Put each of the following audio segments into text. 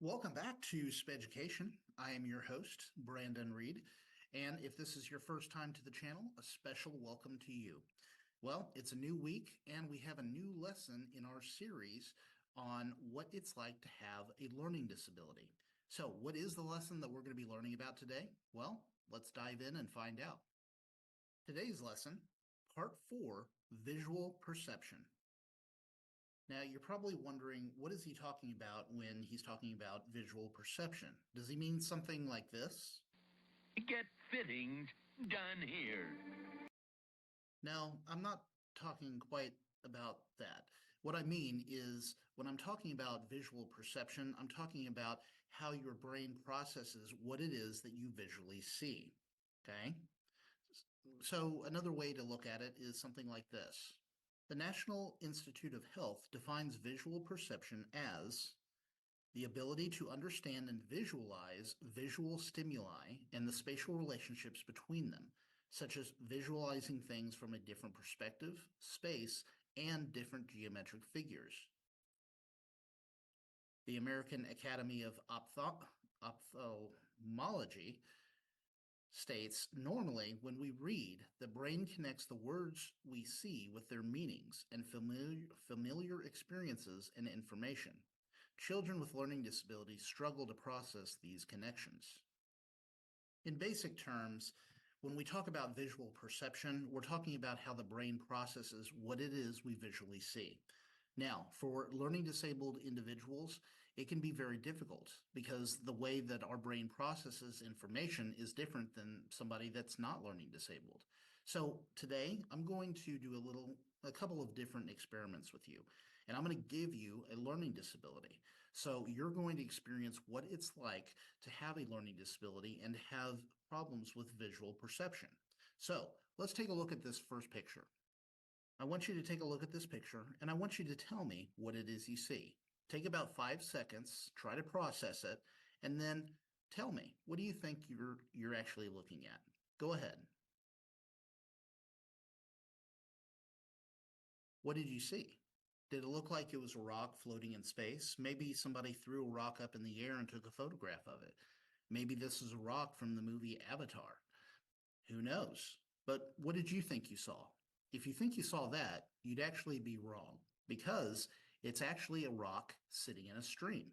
Welcome back to Speducation. I am your host, Brandon Reed, and if this is your first time to the channel, a special welcome to you. Well, it's a new week, and we have a new lesson in our series on what it's like to have a learning disability. So, what is the lesson that we're going to be learning about today? Well, let's dive in and find out. Today's lesson, Part 4, Visual Perception. Now, you're probably wondering, what is he talking about when he's talking about visual perception? Does he mean something like this? Get fittings done here. No, I'm not talking quite about that. What I mean is, when I'm talking about visual perception, I'm talking about how your brain processes what it is that you visually see. Okay? So, another way to look at it is something like this. The National Institute of Health defines visual perception as the ability to understand and visualize visual stimuli and the spatial relationships between them, such as visualizing things from a different perspective, space, and different geometric figures. The American Academy of Ophthalmology states, normally when we read, the brain connects the words we see with their meanings and familiar experiences and information. Children with learning disabilities struggle to process these connections. In basic terms, when we talk about visual perception, we're talking about how the brain processes what it is we visually see. Now, for learning disabled individuals, it can be very difficult because the way that our brain processes information is different than somebody that's not learning disabled. So today I'm going to do a couple of different experiments with you, and I'm going to give you a learning disability. So you're going to experience what it's like to have a learning disability and have problems with visual perception. So let's take a look at this first picture. I want you to take a look at this picture, and I want you to tell me what it is you see. Take about 5 seconds, try to process it, and then tell me, what do you think you're actually looking at? Go ahead. What did you see? Did it look like it was a rock floating in space? Maybe somebody threw a rock up in the air and took a photograph of it. Maybe this is a rock from the movie Avatar. Who knows? But what did you think you saw? If you think you saw that, you'd actually be wrong because it's actually a rock sitting in a stream.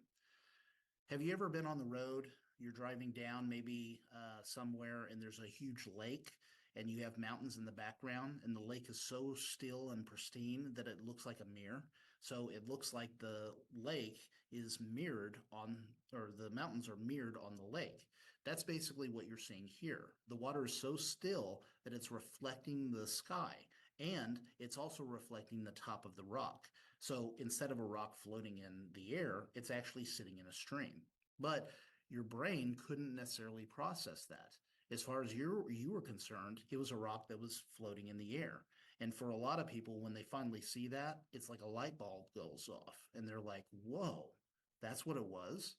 Have you ever been on the road? You're driving down maybe somewhere and there's a huge lake and you have mountains in the background and the lake is so still and pristine that it looks like a mirror. So it looks like the lake is mirrored on, or the mountains are mirrored on the lake. That's basically what you're seeing here. The water is so still that it's reflecting the sky and it's also reflecting the top of the rock. So instead of a rock floating in the air, it's actually sitting in a stream. But your brain couldn't necessarily process that. As far as you were concerned, it was a rock that was floating in the air. And for a lot of people, when they finally see that, it's like a light bulb goes off and they're like, whoa, that's what it was.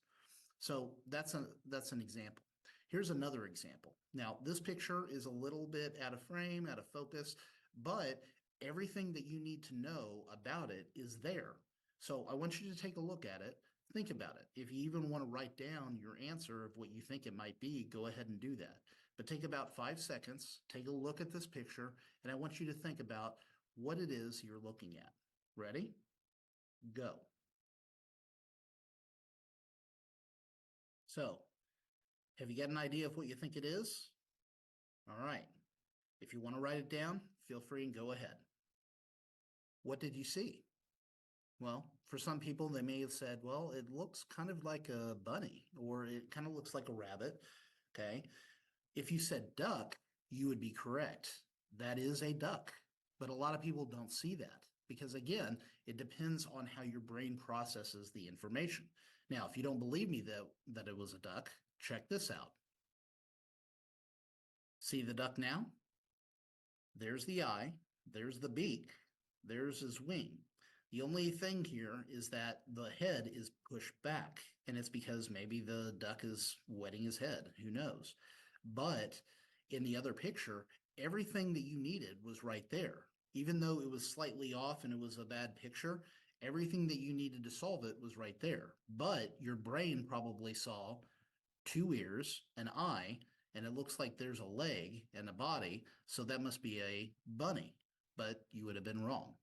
So that's an example. Here's another example. Now, this picture is a little bit out of frame, out of focus, but everything that you need to know about it is there. So I want you to take a look at it. Think about it. If you even want to write down your answer of what you think it might be, go ahead and do that. But take about 5 seconds, take a look at this picture, and I want you to think about what it is you're looking at. Ready? Go. So, have you got an idea of what you think it is? All right. If you want to write it down, feel free and go ahead. What did you see? Well, for some people, they may have said, well, it looks kind of like a bunny, or it kind of looks like a rabbit. Okay. If you said duck, you would be correct. That is a duck. But a lot of people don't see that because, again, it depends on how your brain processes the information. Now, if you don't believe me that it was a duck, check this out. See the duck now? There's the eye, there's the beak, there's his wing. The only thing here is that the head is pushed back, and it's because maybe the duck is wetting his head. Who knows? But in the other picture, everything that you needed was right there. Even though it was slightly off and it was a bad picture, Everything that you needed to solve it was right there. But your brain probably saw two ears, an eye, and it looks like there's a leg and a body, so that must be a bunny. But you would have been wrong.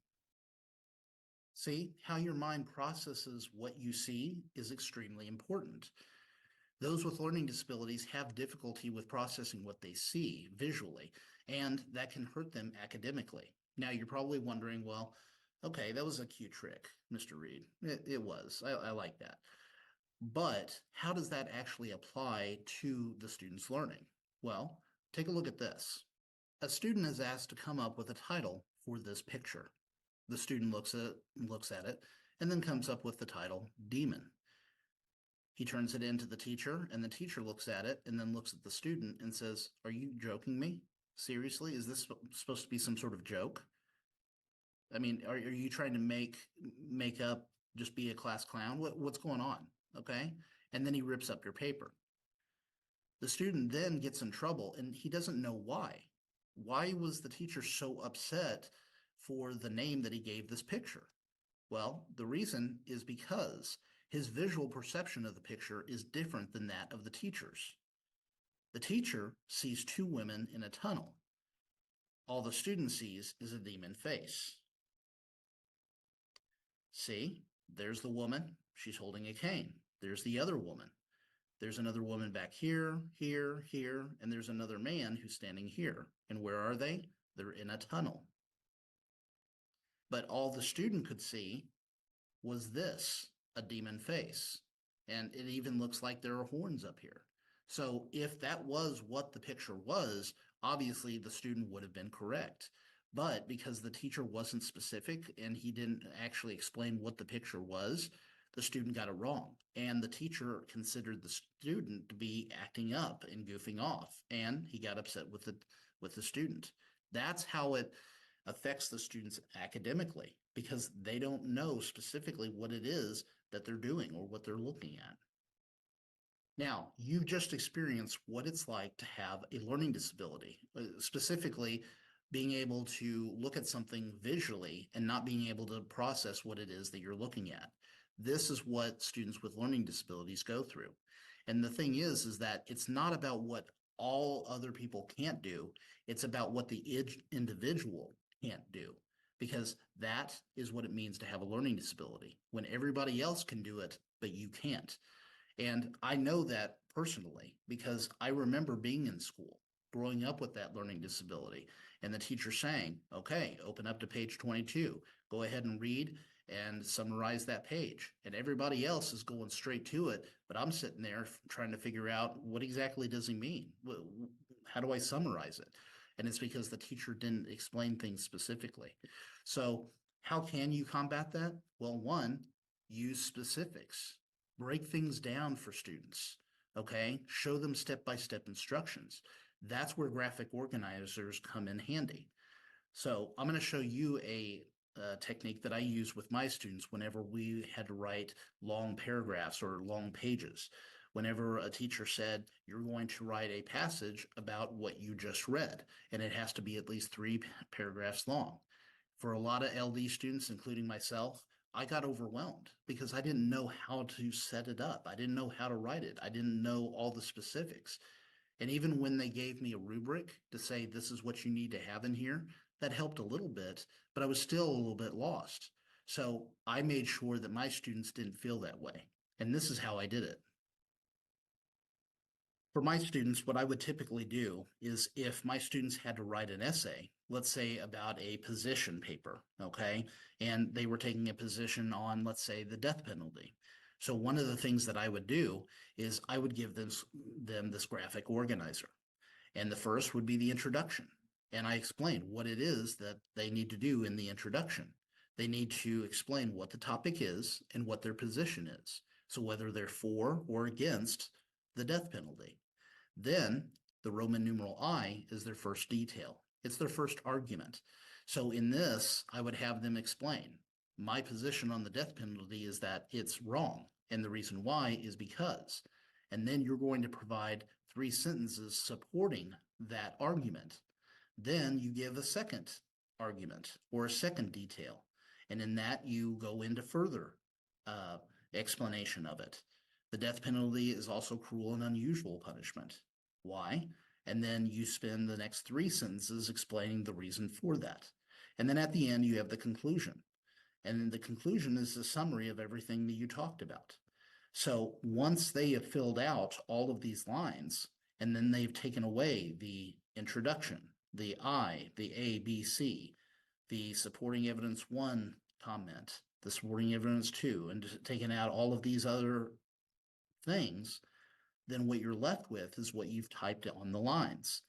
See, how your mind processes what you see is extremely important. Those with learning disabilities have difficulty with processing what they see visually, and that can hurt them academically. Now, you're probably wondering, well, okay, that was a cute trick, Mr. Reed. It was. I like that. But how does that actually apply to the student's learning? Well, take a look at this. A student is asked to come up with a title for this picture. The student looks at it and then comes up with the title Demon. He turns it in to the teacher, and the teacher looks at it and then looks at the student and says, "Are you joking me? Seriously? Is this supposed to be some sort of joke? I mean, are you trying to make up, just be a class clown? What's going on?" Okay. And then he rips up your paper. The student then gets in trouble and he doesn't know why. Why was the teacher so upset for the name that he gave this picture? Well, the reason is because his visual perception of the picture is different than that of the teacher's. The teacher sees two women in a tunnel. All the student sees is a demon face. See, there's the woman. She's holding a cane. There's the other woman. There's another woman back here, here, here, and there's another man who's standing here. And where are they? They're in a tunnel. But all the student could see was this, a demon face. And it even looks like there are horns up here. So if that was what the picture was, obviously the student would have been correct. But because the teacher wasn't specific and he didn't actually explain what the picture was, the student got it wrong. And the teacher considered the student to be acting up and goofing off. And he got upset with the student. That's how it affects the students academically, because they don't know specifically what it is that they're doing or what they're looking at. Now, you've just experienced what it's like to have a learning disability, specifically being able to look at something visually and not being able to process what it is that you're looking at. This is what students with learning disabilities go through. And the thing is that it's not about what all other people can't do. It's about what the individual can't do, because that is what it means to have a learning disability, when everybody else can do it, but you can't. And I know that personally because I remember being in school, growing up with that learning disability, and the teacher saying, "Okay, open up to page 22, go ahead and read and summarize that page." And everybody else is going straight to it, but I'm sitting there trying to figure out, what exactly does he mean? How do I summarize it? And it's because the teacher didn't explain things specifically. So how can you combat that? Well, one, use specifics. Break things down for students, okay? Show them step-by-step instructions. That's where graphic organizers come in handy. So I'm going to show you a technique that I use with my students whenever we had to write long paragraphs or long pages. Whenever a teacher said, "You're going to write a passage about what you just read, and it has to be at least 3 paragraphs long." For a lot of LD students, including myself, I got overwhelmed because I didn't know how to set it up. I didn't know how to write it. I didn't know all the specifics. And even when they gave me a rubric to say, "This is what you need to have in here," that helped a little bit, but I was still a little bit lost. So I made sure that my students didn't feel that way. And this is how I did it. For my students, what I would typically do is, if my students had to write an essay, let's say about a position paper, okay, and they were taking a position on, let's say, the death penalty. So one of the things that I would do is I would give them this graphic organizer. And the first would be the introduction. And I explained what it is that they need to do in the introduction. They need to explain what the topic is and what their position is. So whether they're for or against the death penalty. Then the Roman numeral I is their first detail. It's their first argument. So in this, I would have them explain, my position on the death penalty is that it's wrong. And the reason why is because. And then you're going to provide 3 sentences supporting that argument. Then you give a second argument or a second detail. And in that, you go into further explanation of it. The death penalty is also cruel and unusual punishment. Why? And then you spend the next 3 sentences explaining the reason for that. And then at the end, you have the conclusion. And then the conclusion is a summary of everything that you talked about. So once they have filled out all of these lines, and then they've taken away the introduction, the I, the A, B, C, the supporting evidence 1 comment, the supporting evidence 2, and taken out all of these other things, then what you're left with is what you've typed on the lines.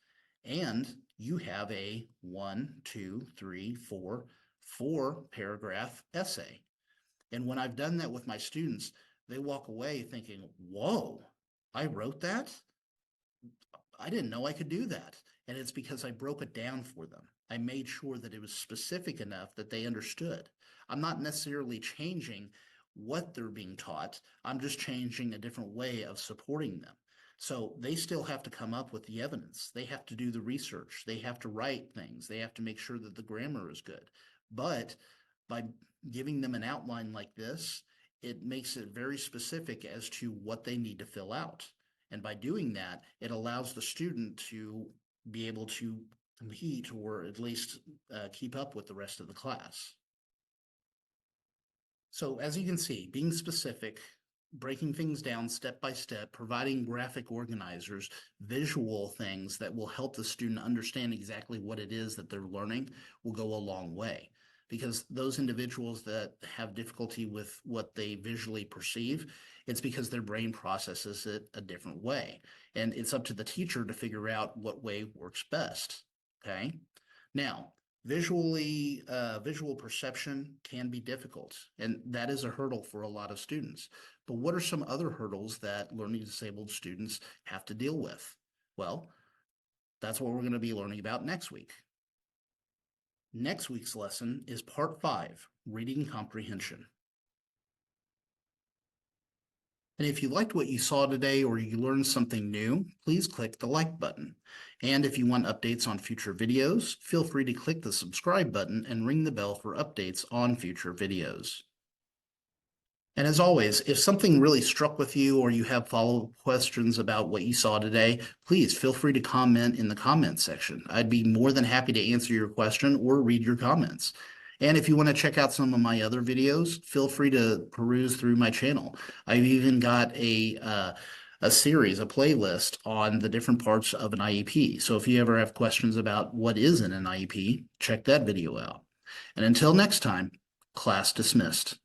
And you have a 1, 2, 3, 4, 4-paragraph essay. And when I've done that with my students, they walk away thinking, whoa, I wrote that? I didn't know I could do that. And it's because I broke it down for them. I made sure that it was specific enough that they understood. I'm not necessarily changing what they're being taught. I'm just changing a different way of supporting them. So they still have to come up with the evidence. They have to do the research. They have to write things. They have to make sure that the grammar is good. But by giving them an outline like this, it makes it very specific as to what they need to fill out. And by doing that, it allows the student to be able to compete or at least keep up with the rest of the class. So as you can see, being specific, breaking things down step by step, providing graphic organizers, visual things that will help the student understand exactly what it is that they're learning will go a long way. Because those individuals that have difficulty with what they visually perceive, it's because their brain processes it a different way. And it's up to the teacher to figure out what way works best, okay? Now, visual perception can be difficult, and that is a hurdle for a lot of students. But what are some other hurdles that learning disabled students have to deal with? Well, that's what we're going to be learning about next week. Next week's lesson is part 5, reading comprehension. And if you liked what you saw today or you learned something new, please click the like button. And if you want updates on future videos, feel free to click the subscribe button and ring the bell for updates on future videos. And as always, if something really struck with you or you have follow-up questions about what you saw today, please feel free to comment in the comments section. I'd be more than happy to answer your question or read your comments. And if you want to check out some of my other videos, feel free to peruse through my channel. I've even got a series, a playlist on the different parts of an IEP. So if you ever have questions about what is in an IEP, check that video out. And until next time, class dismissed.